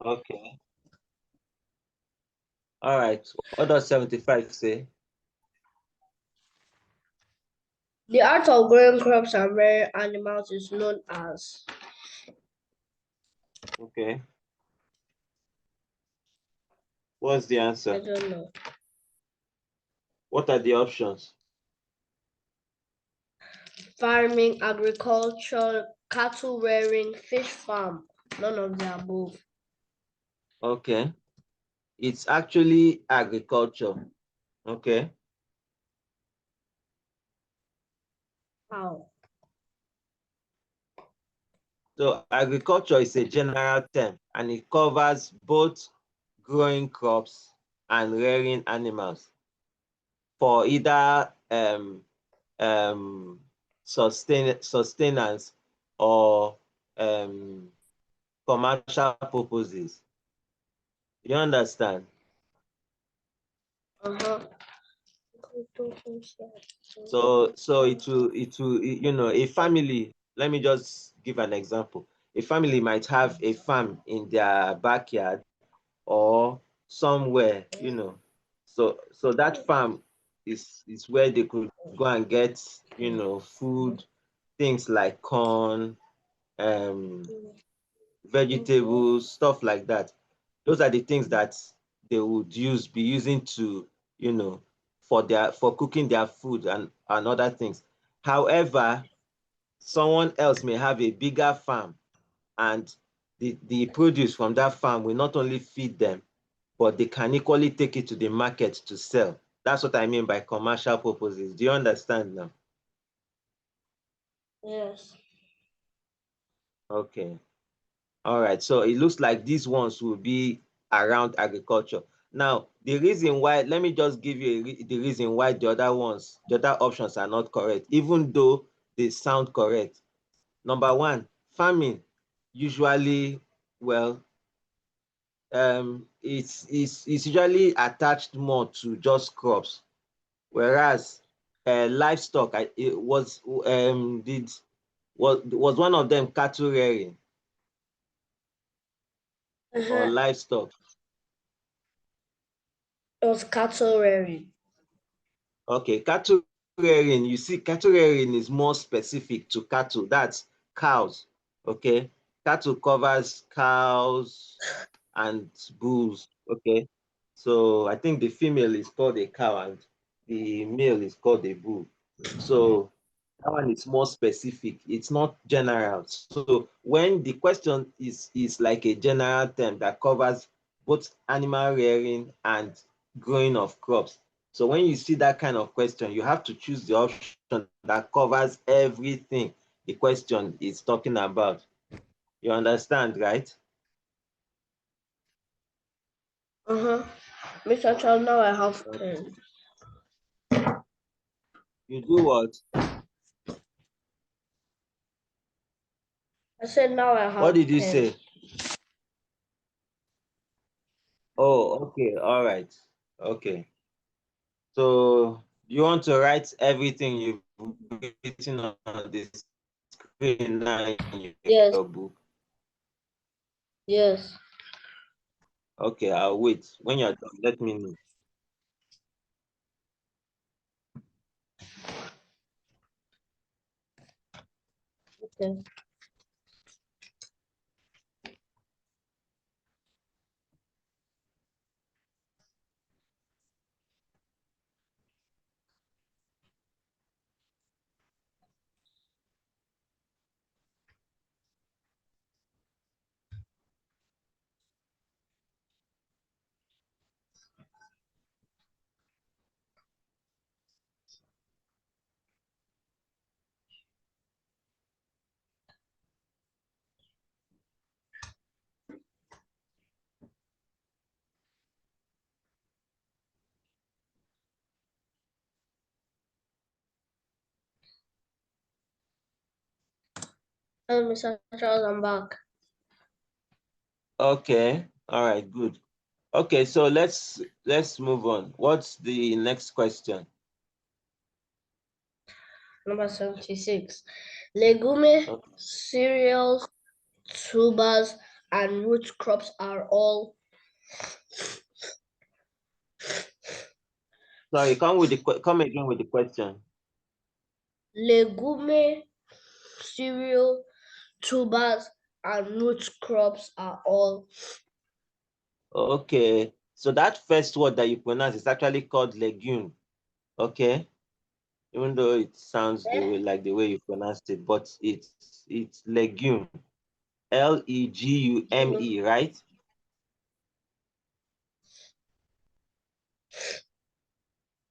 Okay. All right. What does 75 say? The art of growing crops and rearing animals is known as. Okay. What's the I answer? don't know. What are the options? Farming, agriculture, cattle rearing, fish farm. None of the above. Okay. It's actually agriculture. Okay. How? So agriculture is a general term and it covers both growing crops and rearing animals for either sustenance or commercial purposes. You understand? Uh-huh. So it will a family. Let me just give an example. A family might have a farm in their backyard or somewhere. So that farm is where they could go and get food, things like corn, um vegetables, stuff like that. Those are the things that they would be using to, for cooking their food and other things. However, someone else may have a bigger farm and the produce from that farm will not only feed them, but they can equally take it to the market to sell. That's what I mean by commercial purposes. Do you understand now? Yes. Okay. All right, so it looks like these ones will be around agriculture. Now, the reason why, let me just give you the reason why the other options are not correct, even though they sound correct. Number one, farming usually, well, it's usually attached more to just crops, whereas livestock, it was one of them cattle rearing or Uh-huh. livestock? It was cattle rearing. Okay, cattle rearing, you see, cattle rearing is more specific to cattle. That's cows. Okay, cattle covers cows and bulls. Okay, so I think the female is called a cow and the male is called a bull. So that one is more specific. It's not general. So when the question is like a general term that covers both animal rearing and growing of crops. So when you see that kind of question, you have to choose the option that covers everything the question is talking about. You understand, right? Uh-huh. Mr. Child, now I have 10. You do what? I said now I What have did you 10. say? Oh, okay, all right. Okay. So you want to write everything you've written on the screen now in Yes. your book? Yes. Okay, I'll wait. When you're done, let me know. Okay. Hello, Mr. Charles, I'm back. Okay, all right, good. Okay, so let's move on. What's the next question? Number 76. Legume, Okay. cereals, tubers, and root crops are all. Sorry, come again with the question. Legume, cereal, tubers, and root crops are all. Okay, so that first word that you pronounce is actually called legume. Okay, even though it sounds like the way you pronounced it, but it's legume. Legume, right?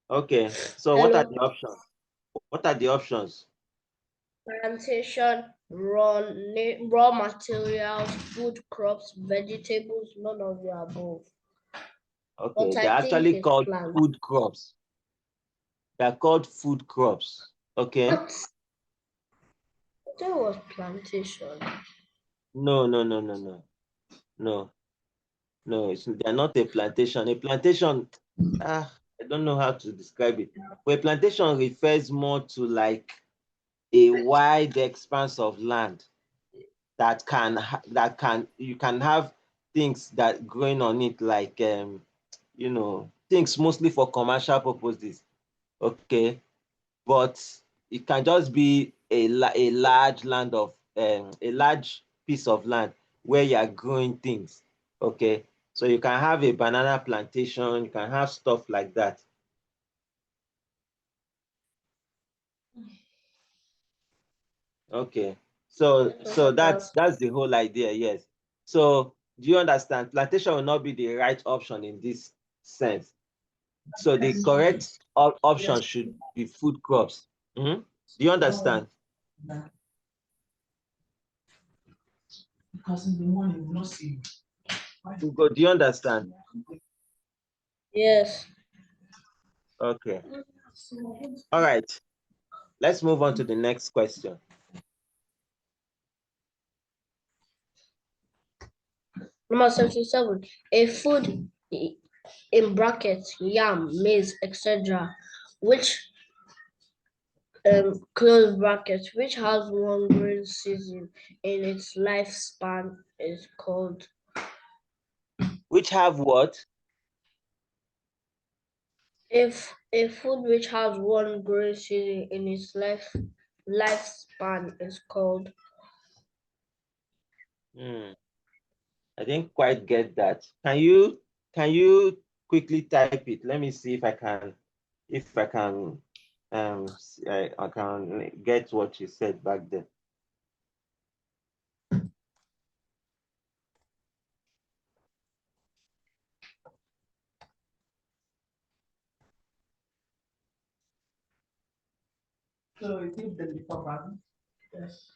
Okay, so what are Hello. the options? What are the options? Plantation, raw materials, food crops, vegetables, none of the above. Okay, But they're I think actually it's called plant. food crops. They're called food crops. Okay. What? There was plantation. No, no, no, no, no, no, no. They're not a plantation. A plantation, I don't know how to describe it. But a plantation refers more to like a wide expanse of land that you can have things that growing on it, like things mostly for commercial purposes. Okay, but it can just be a large land of a large piece of land where you are growing things. Okay, so you can have a banana plantation, you can have stuff like that. Okay, so that's the whole idea. Yes. So do you understand? Plantation will not be the right option in this sense. So the correct option should be food crops. Do you understand? Because in the morning, we not see you. Do you understand? Yes. Okay. All right. Let's move on to the next question. Number 77. A food in brackets, yam, maize, etc., which close brackets, which has one growing season in its lifespan is called. Which have what? If a food which has one growing season in its lifespan is called. I didn't quite get that. Can you quickly type it? Let me see if I can I can get what you said back then. So you give them the proper. Yes.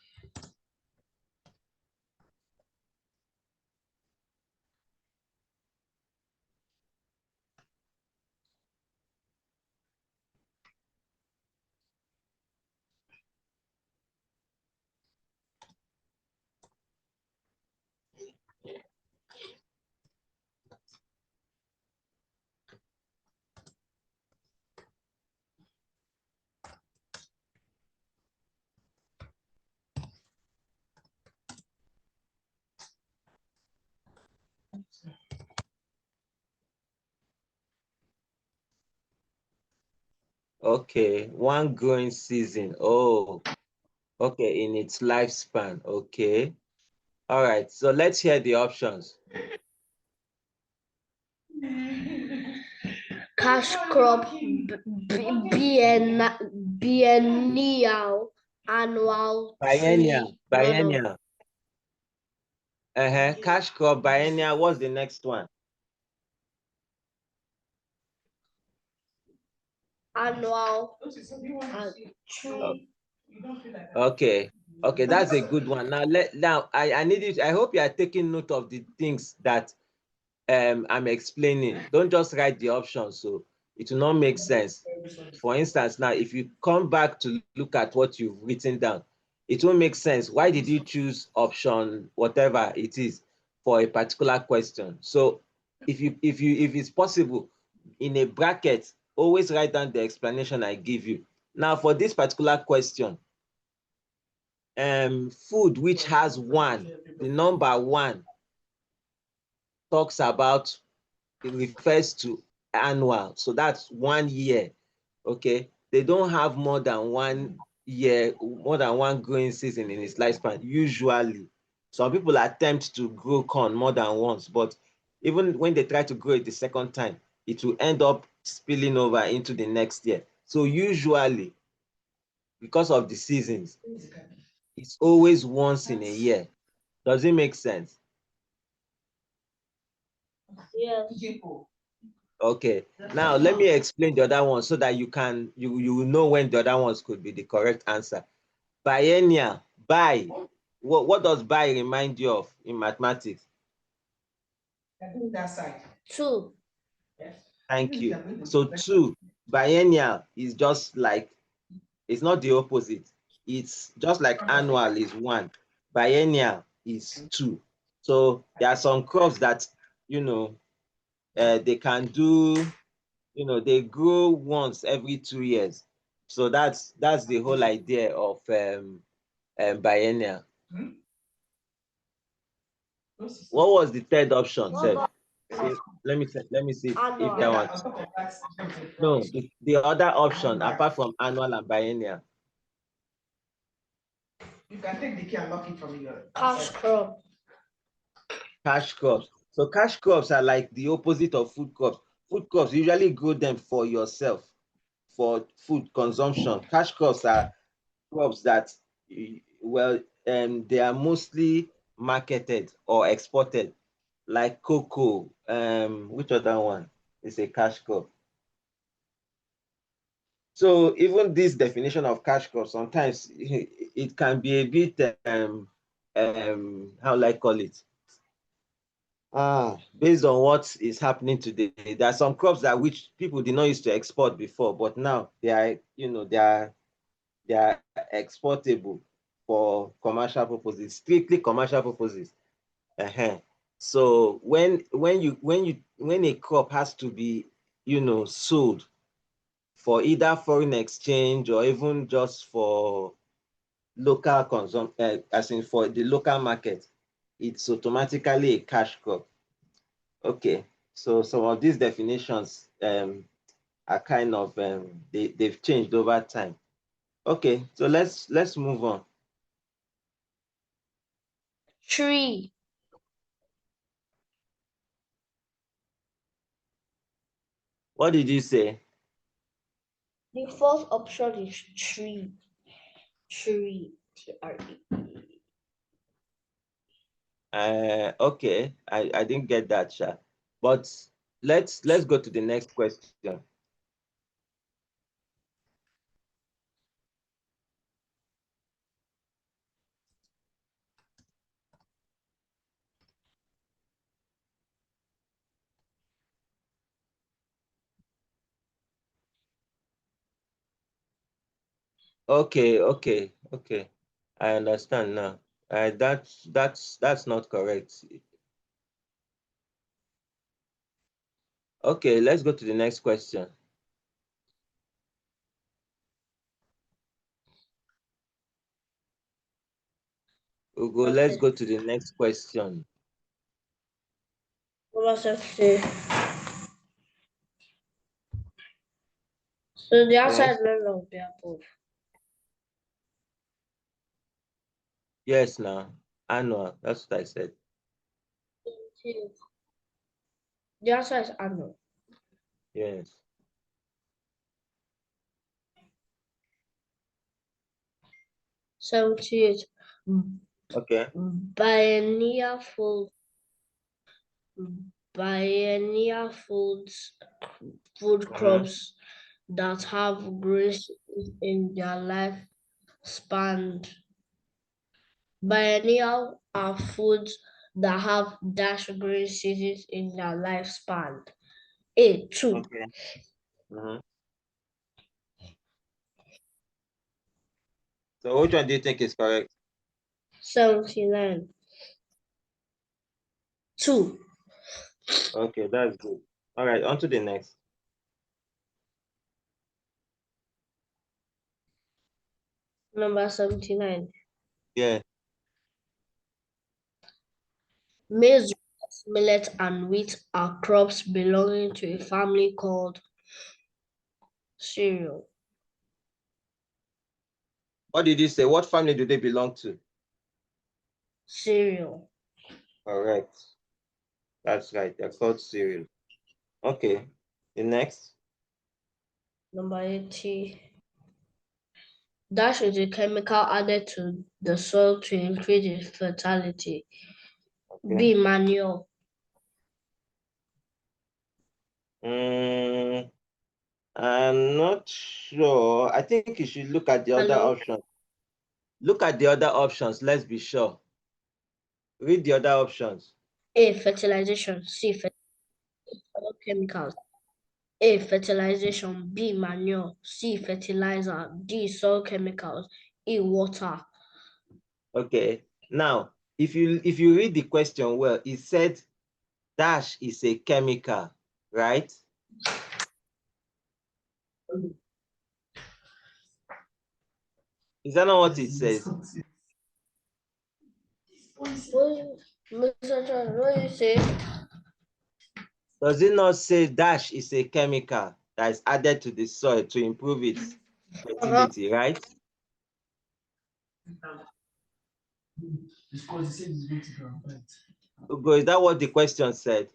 Okay, one growing season. Oh, okay, in its lifespan. Okay. All right. So let's hear the options. Cash crop, biennial, annual, Biennial. tree, none of. Biennial. Cash crop, biennial. What's the next one? Annual and tree. Okay. Okay, that's a good one. Now I need you. I hope you are taking note of the things that I'm explaining. Don't just write the options, so it will not make sense. For instance, now if you come back to look at what you've written down, it won't make sense. Why did you choose option whatever it is for a particular question? So if it's possible, in a bracket, always write down the explanation I give you. Now for this particular question, food which has one, the number one, talks about, it refers to annual. So that's 1 year. Okay. They don't have more than 1 year, more than one growing season in its lifespan, usually. Some people attempt to grow corn more than once, but even when they try to grow it the second time, it will end up spilling over into the next year. So usually, because of the seasons, it's always once in a year. Does it make sense? Yes. Okay. Now let me explain the other one so that you will know when the other ones could be the correct answer. Biennial. Bi. What does bi remind you of in mathematics? That side. 2. Thank you. So 2, biennial is just like, it's not the opposite. It's just like annual is 1. Biennial is 2. So there are some crops that, they can do, they grow once every 2 years. So that's the whole idea of biennial. What was the third option, sir? Let me see if that one. No, the other option apart from annual and biennial. You can take the key and lock it from your Cash crop. Cash crops. So cash crops are like the opposite of food crops. Food crops, you usually grow them for yourself, for food consumption. Cash crops are crops that, well, they are mostly marketed or exported, like cocoa. Which other one is a cash crop? So even this definition of cash crop, sometimes it can be a bit, how will I call it? Based on what is happening today, there are some crops that which people did not used to export before, but now they are, they are exportable for commercial purposes, strictly commercial purposes. So when a crop has to be, sold for either foreign exchange or even just for local consumption, as in for the local market, it's automatically a cash crop. Okay, so some of these definitions are kind of they've changed over time. Okay, so let's move on. Tree. What did you say? The fourth option is tree. Tree. Tree. Okay, I didn't get that, Sha. But let's go to the next question. Okay. I understand now. That's not correct. Okay, let's go to the next question. Let's go to the next question. So the answer Yes. is none of the above. Yes, now. Annual. That's what I said. The answer is annual. Yes. 78. Okay. Biennial food crops that have grace in their lifespan. Biennial are foods that have dash green seasons in their lifespan. 2. Okay. So which one do you think is correct? 79. 2. Okay, that's good. All right, on to the next. Number 79. Yeah. Maize Millet and wheat are crops belonging to a family called cereal. What did you say? What family do they belong to? Cereal. Correct. That's right. They're called cereal. Okay. The next. Number 80. Dash is a chemical added to the soil to increase its fertility. Okay. B. Manure. I'm not sure. I think you should look at the other Hello? options. Look at the other options. Let's be sure. Read the other options. A. Fertilization. C. Chemicals. A. Fertilization. B. Manure. C. Fertilizer. D. Soil chemicals. E. Water. Okay. Now, if you read the question well, it said dash is a chemical, right? Is that not what it says? Mr. John, what do you say? Does it not say dash is a chemical that is added to the soil to improve its fertility, right? Ugo, is that what the question said?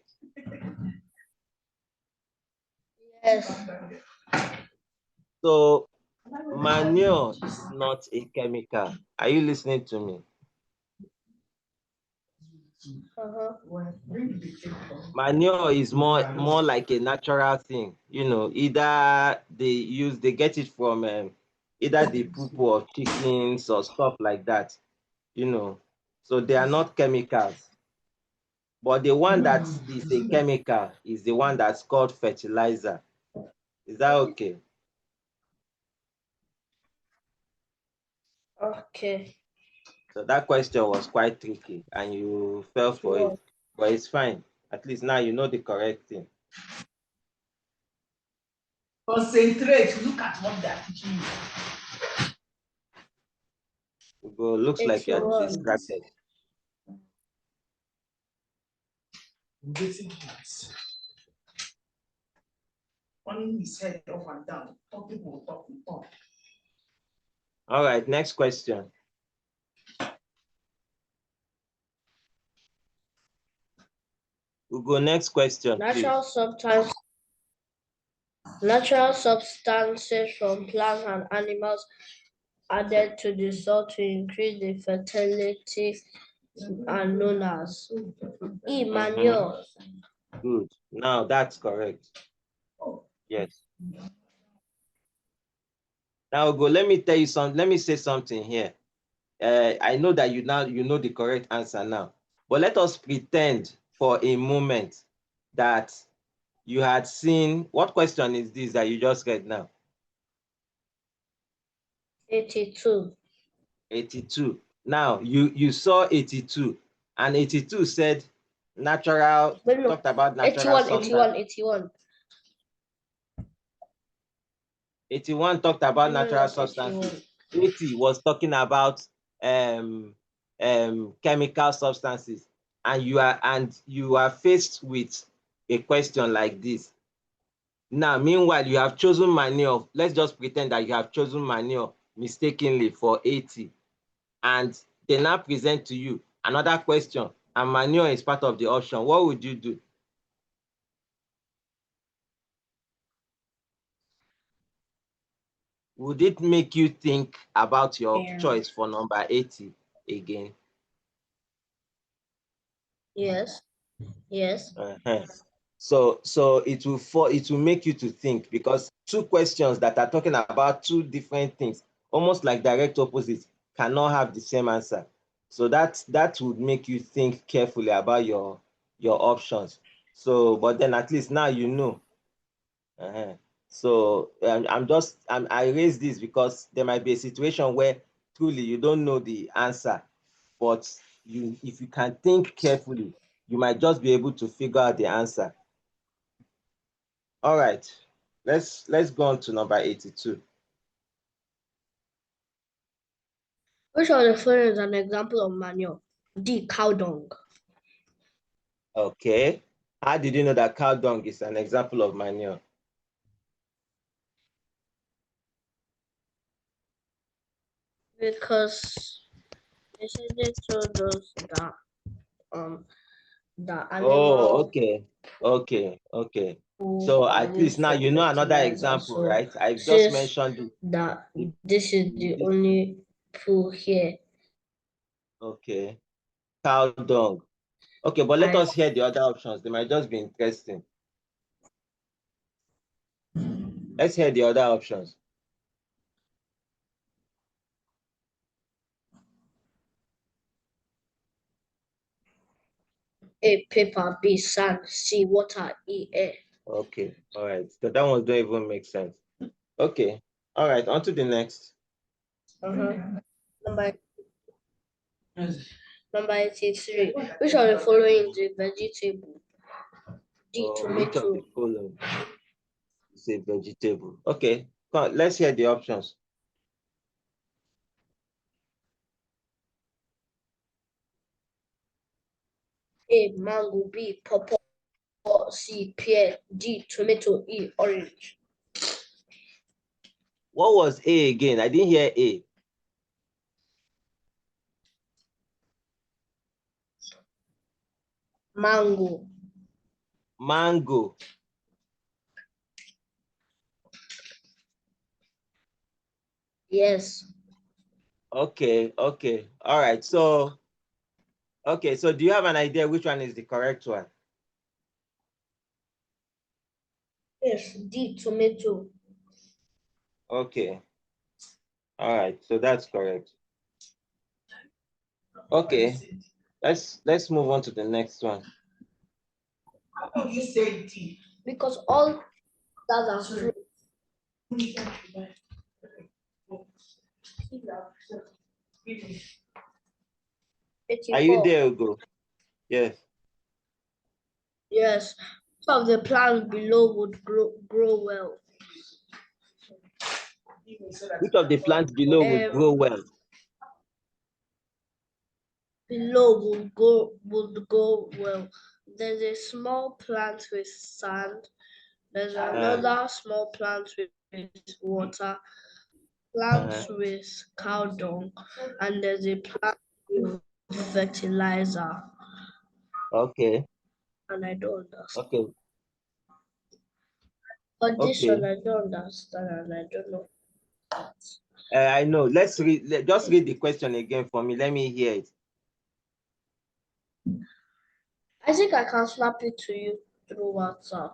Yes. So manure is not a chemical. Are you listening to me? Manure is more like a natural thing. You know, either they get it from either the poop of chickens or stuff like that. You know, so they are not chemicals. But the one that is a chemical is the one that's called fertilizer. Is that okay? Okay. So that question was quite tricky and you fell for it. But it's fine. At least now you know the correct thing. Concentrate. Look at what they're teaching you. Ugo, looks like you're 81. distracted. Basic hands. Turning his head up and down. Talking will talk will talk. All right, next question. Ugo, next question, Natural please. substances from plants and animals added to the soil to increase the fertility are known as E. Manure. Good. Now that's correct. Yes. Now, Ugo, let me tell you something. Let me say something here. I know that you know the correct answer now. But let us pretend for a moment that you had seen, what question is this that you just read now? 82. 82. Now, you saw 82, and 82 said natural, Wait, no. talked about natural 81, substance. 81, 81. 81 talked about natural substances. 80 was talking about chemical substances. And you are faced with a question like this. Now, meanwhile, you have chosen manure. Let's just pretend that you have chosen manure mistakenly for 80. And they now present to you another question, and manure is part of the option. What would you do? Would it make you think about your choice for number 80 again? Yes. Yes. So it will make you to think, because two questions that are talking about two different things, almost like direct opposites, cannot have the same answer. So that would make you think carefully about your options. So, but then at least now you know. So I raise this because there might be a situation where truly you don't know the answer, but if you can think carefully, you might just be able to figure out the answer. All right, let's go on to number 82. Which of the following is an example of manure? D. Cow dung. Okay. How did you know that cow dung is an example of manure? Because they said they told us that the Oh, animal okay. who So at use least now for you know another fertilizer. example, So right? I've just since mentioned that it. this is the only poo here, Okay. Cow dung. Okay, but let I us hear the other options. They might just be interesting. Let's hear the other options. A, paper, B, sand, C, water, E, air. Okay, all right. So that one don't even make sense. Okay, all right. On to the next. Number number 83. Which of the following is a vegetable? D, Which of the tomato. following is a vegetable? Okay, come on, let's hear the options. A, mango. B, pawpaw. C, pear. D, tomato. E, orange. What was A again? I didn't hear A. Mango. Mango. Yes. Okay. All right. So, okay. So, do you have an idea which one is the correct one? Yes. D, tomato. Okay. All right. So that's correct. Okay. Let's move on to the next one. How do you say D? Because all that are fruit. Are you 84. there, Ugo? Yes. Yes. Some of the plants below would grow well. Which of the plants below would grow well? Below would go well. There's a small plant with sand. There's another small plant with water. Plants with cow dung, and there's a plant with fertilizer. Okay. And I don't understand. Okay. But this one Okay. I don't understand, and I don't know. I know. Let's read. Just read the question again for me. Let me hear it. I think I can snap it to you through WhatsApp.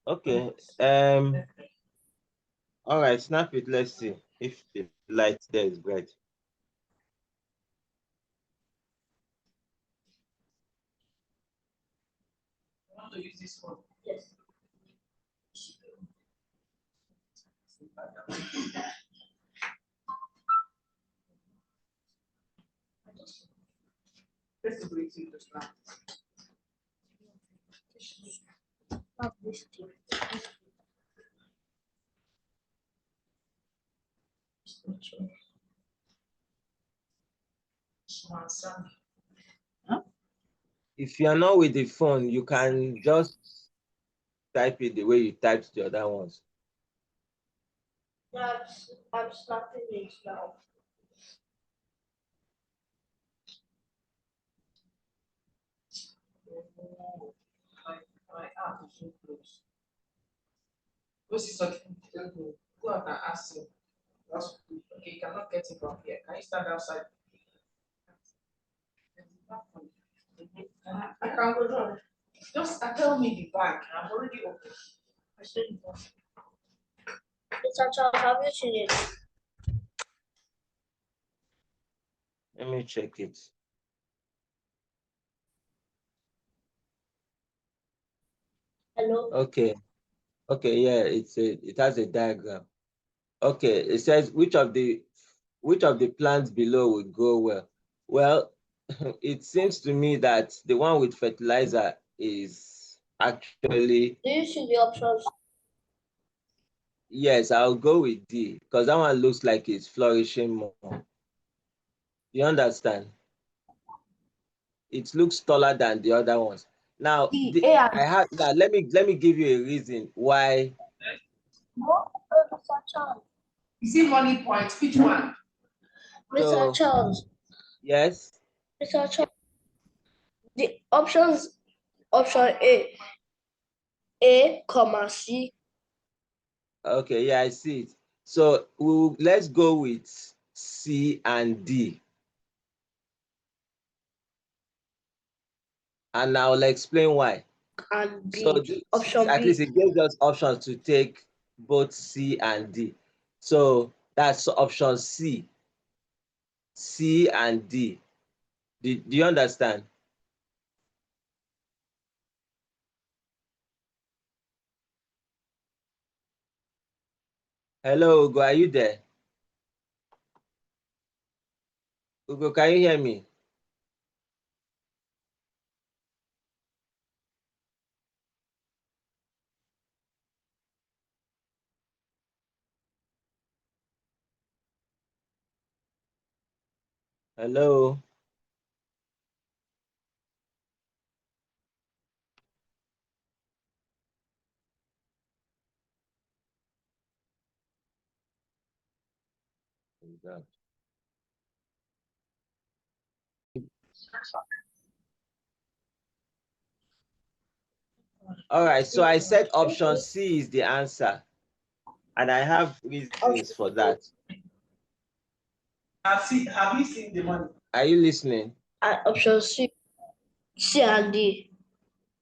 Okay. All right. Snap it. Let's see if the light there is bright. I want to use this one. Yes. Let's do it in the plan. Snap this thing. If you are not with the phone, you can just type it the way you typed the other ones. Yeah, I'm snapping it now. My app is so close. Go see something. Go out and ask him. That's okay. You cannot get it from here. Can you stand outside? I can't go down. Just tell me the bag. I'm already open. I said it. It's actually, have you seen it? Let me check it. Hello? Okay. Okay. Yeah. It has a diagram. Okay. It says which of the plants below will grow well. Well, it seems to me that the one with fertilizer is actually, Do you see the options? yes, I'll go with D because that one looks like it's flourishing more. You understand? it looks taller than the other ones. Now, now let me give you a reason why. You see money points, which one? Mr. Charles. Yes. Mr. Charles. The options, option A, comma C. Okay, yeah, I see it. So let's go with C and D. And I'll explain why. And B. So Option at B. least it gives us options to take both C and D. So that's option C. C and D. Do you understand? Hello, Ugo, are you there? Ugo, can you hear me? Hello. All right, so I said option C is the answer, and I have reasons for that. Have you seen the money? Are you listening? Option C and D.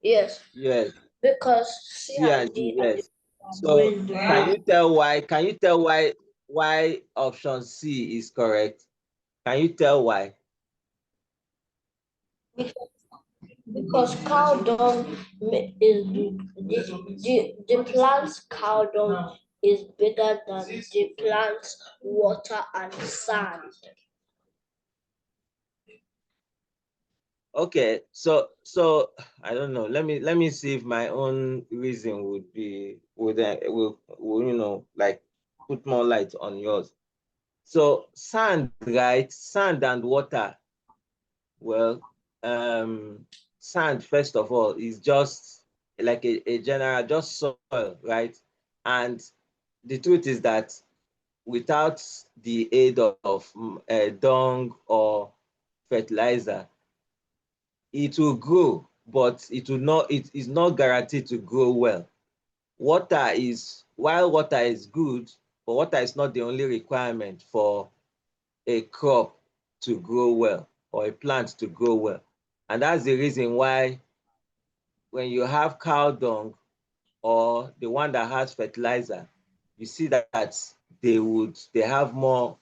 Yes. Yes. Because C and D, yes. So can you tell why option C is correct? Can you tell why? Because cow dung is the plant's cow dung is bigger than the plant's water and sand. Okay, so I don't know. Let me see if my own reason would will like put more light on yours. So sand, right? Sand and water. Well, sand first of all is just like a general just soil, right? And the truth is that without the aid of dung or fertilizer, it will grow, but it will not. It is not guaranteed to grow well. While water is good, but water is not the only requirement for a crop to grow well or a plant to grow well. And that's the reason why when you have cow dung or the one that has fertilizer, you see that they have more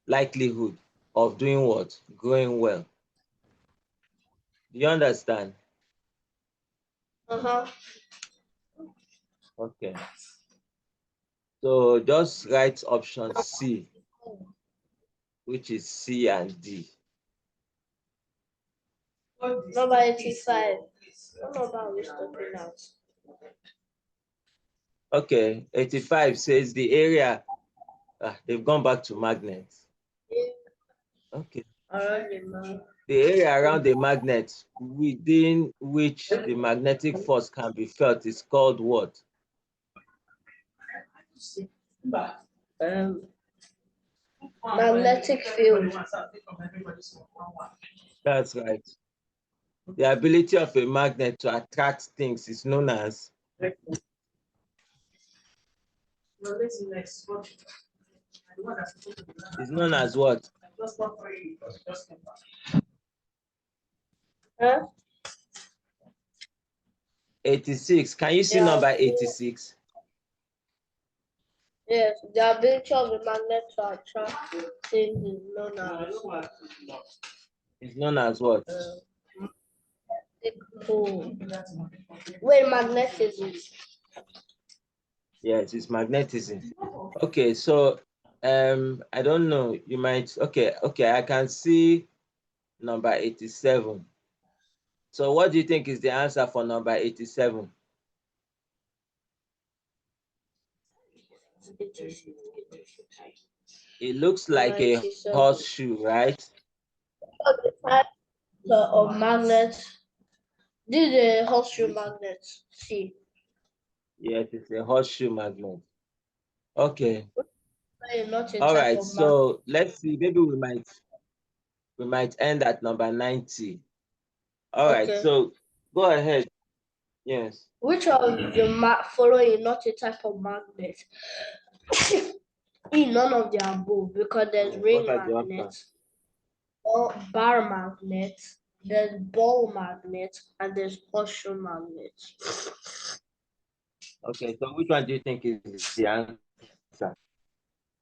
likelihood of doing what? Growing well. Do you understand? Uh-huh. Okay. So just write option C, which is C and D. Number 85. What number are we stopping at? Okay, 85 says the area, they've gone back to magnets. Okay. The area around the magnet within which the magnetic force can be felt is called what? Magnetic field. That's right. The ability of a magnet to attract things is known as? Is known as what? Huh? 86. Can you see number 86? Yes, the ability of the magnet to attract things is known as Is known as what? Wait, magnetism. Yes, it's magnetism. Okay, so I don't know. You might okay, I can see number 87. So what do you think is the answer for number 87? It looks like a horseshoe, right? of magnets. This is a horseshoe magnet. See. Yes, it's a horseshoe magnet. Okay. Not a All type right. of So let's see. Maybe we might end at number 90. All right. Okay. So go ahead. Yes. Which of the following not a type of magnet? In none of the above, because there's ring What are the options? magnets, or bar magnets, there's ball magnet, and there's horseshoe magnet. Okay. So which one do you think is the answer?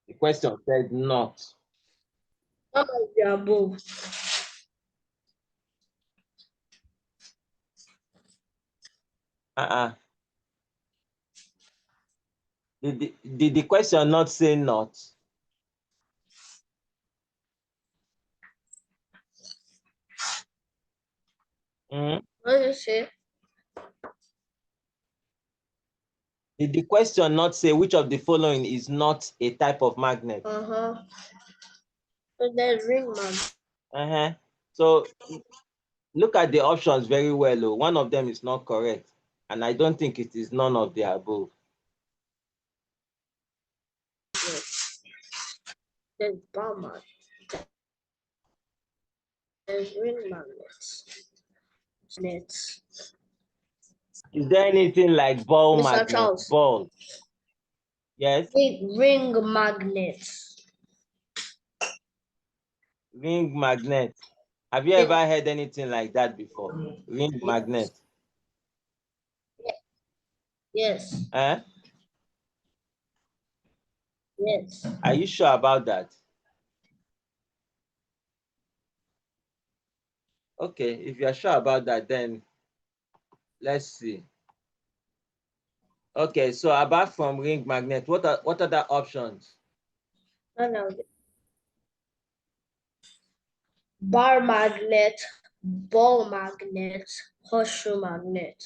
The question said not. None of the above. Did the question not say not? What do you say? Did the question not say which of the following is not a type of magnet? So there's ring magnet. So look at the options very well. One of them is not correct, and I don't think it is none of the above. There's bar magnet. There's ring magnets. Is there anything like ball Mr. magnet? Charles. Ball. Yes. Ring magnets. Ring magnet. Have you ever heard anything like that before? Ring magnet. Yes. Eh? Yes. Are you sure about that? Okay, if you're sure about that, then let's see. Okay, so apart from ring magnet, what other options? No. Bar magnet, ball magnet, horseshoe magnet.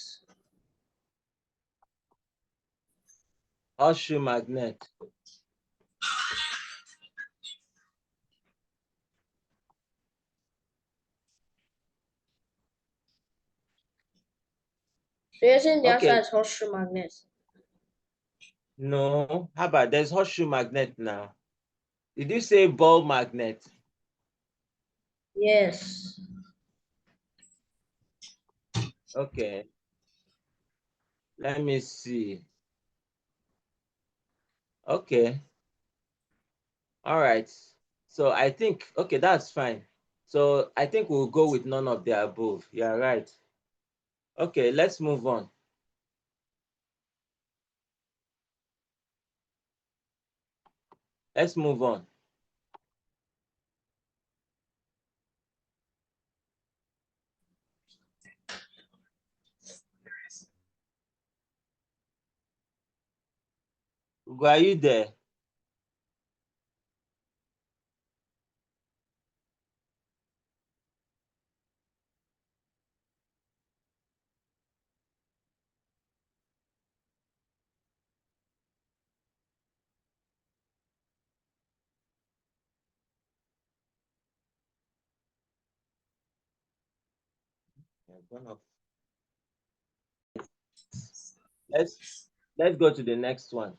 Horseshoe magnet. So you're saying the answer Okay. is horseshoe magnet? No. How about there's horseshoe magnet now? Did you say ball magnet? Yes. Okay. Let me see. Okay. All right. So I think, okay, that's fine. So I think we'll go with none of the above. Yeah, right. Okay, let's move on. Let's move on. Are you there? Let's go to the next one.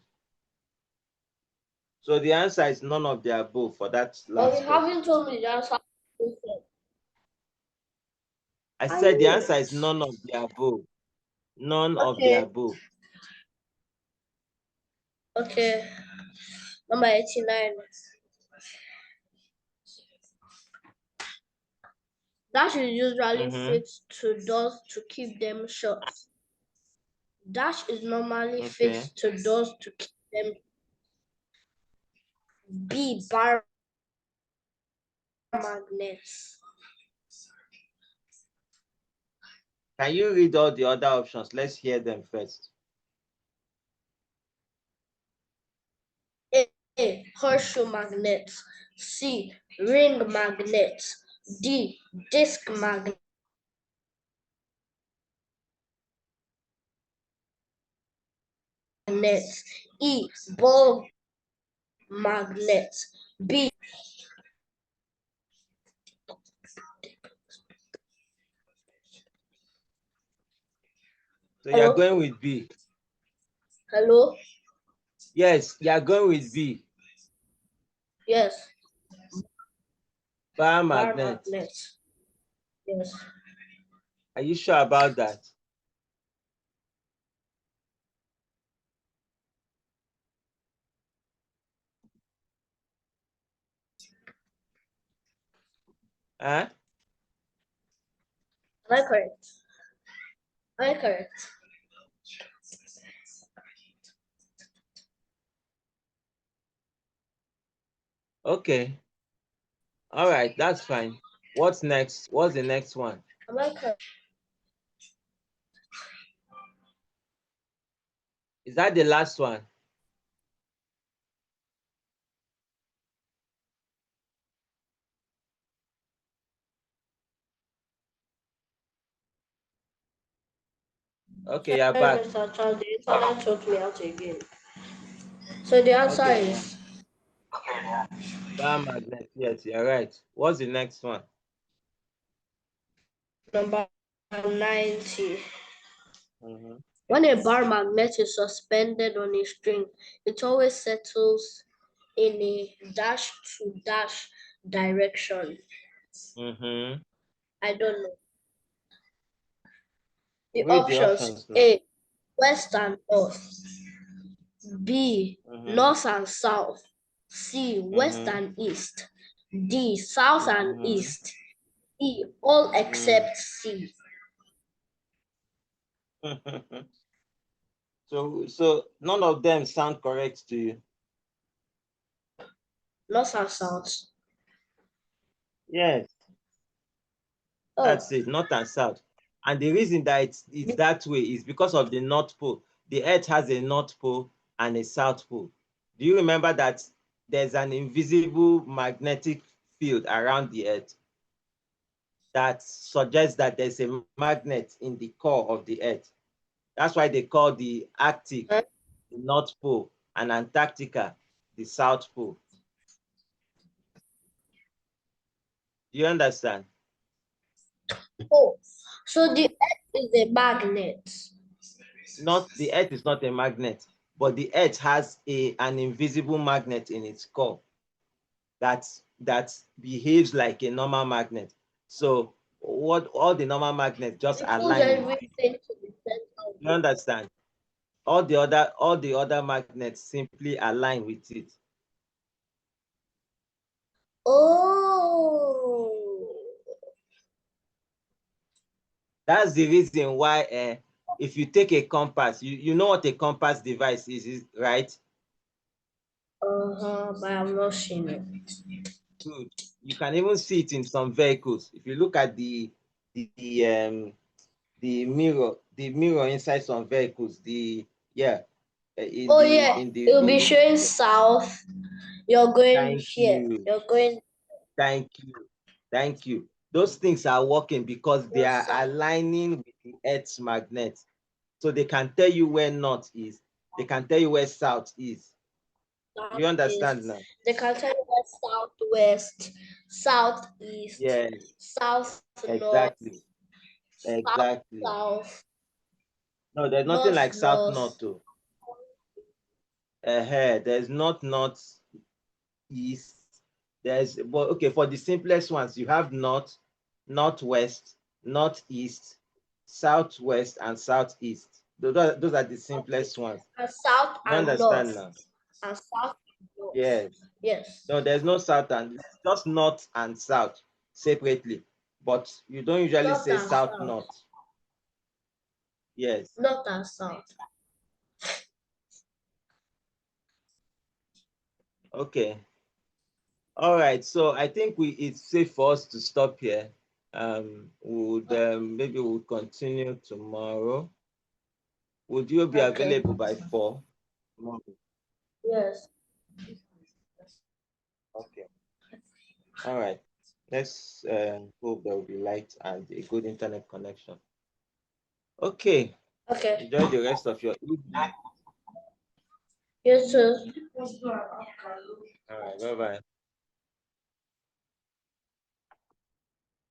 So the answer is none of the above for that last You haven't told me the answer. I said the answer is none of the above. None of the above. Okay. Number 89. Dash is usually fixed to doors to keep them shut. Dash is normally fixed to doors to keep them. B. Bar magnets. Can you read all the other options? Let's hear them first. A. Horseshoe magnets. C. Ring magnets. D. Disc magnets. E. Ball magnets. B. So you're going with B. Hello? Yes, you're going with B. Yes. Bar Bar magnet. magnet. Yes. Are you sure about that? Huh? Am I correct? Am I correct? Okay. All right, that's fine. What's next? What's the next one? Am I correct? Is that the last one? Okay, you're back. Mr. Charles, the internet choked me out again. So the answer Okay. is Bar magnet. Yes, you're right. What's the next one? number 90. Mm-hmm. When a bar magnet is suspended on a string, it always settles in a dash to dash direction. Mm-hmm. I don't know. The Read the options: options now. A, west and north; B, Mm-hmm. north and south; C, west Mm-hmm. and east; D, south and Mm-hmm. east; E, all except C. So none of them sound correct to you. North and south. Yes, Oh, that's it, north and south. And the reason that it's that way is because of the North Pole. The Earth has a North Pole and a South Pole. Do you remember that there's an invisible magnetic field around the Earth that suggests that there's a magnet in the core of the Earth? That's why they call the Arctic huh? the North Pole and Antarctica the South Pole. Do you understand? Oh, so the earth is a magnet. Not the Earth is not a magnet, but the Earth has an invisible magnet in its core that behaves like a normal magnet. So what all the normal magnets just It pulls align with it. everything to the center of You it. understand? All the other magnets simply align with it. Oh. That's the reason why if you take a compass, you know what a compass device is, right? But I'm not seeing it. Good. You can even see it in some vehicles. If you look at the the mirror inside some vehicles, yeah, Oh yeah, it will in be the showing south. You're going thank here. you, You're going thank you, thank you. Those things are working because they are south. aligning with the Earth's magnet. So they can tell you where north is. They can tell you where south is. You understand now? They can tell you where southwest, southeast, Yes, south north, exactly, south exactly. south, No, there's nothing north like south north. north too. There's not north east. But okay, for the simplest ones, you have north, northwest, northeast, southwest, and southeast. Those are the simplest ones. And south You and understand north. now? And south and north. Yes. Yes. No, there's no south and there's just north and south separately. But you don't usually North say and south south. north. Yes. North and south. Okay. All right. So I think it's safe for us to stop here. Maybe we'll continue tomorrow. Would you be Okay. available by 4 tomorrow? Yes. Okay. All right. Let's hope there will be light and a good internet connection. Okay. Okay. Enjoy the rest of your evening. You too. All right. Bye bye.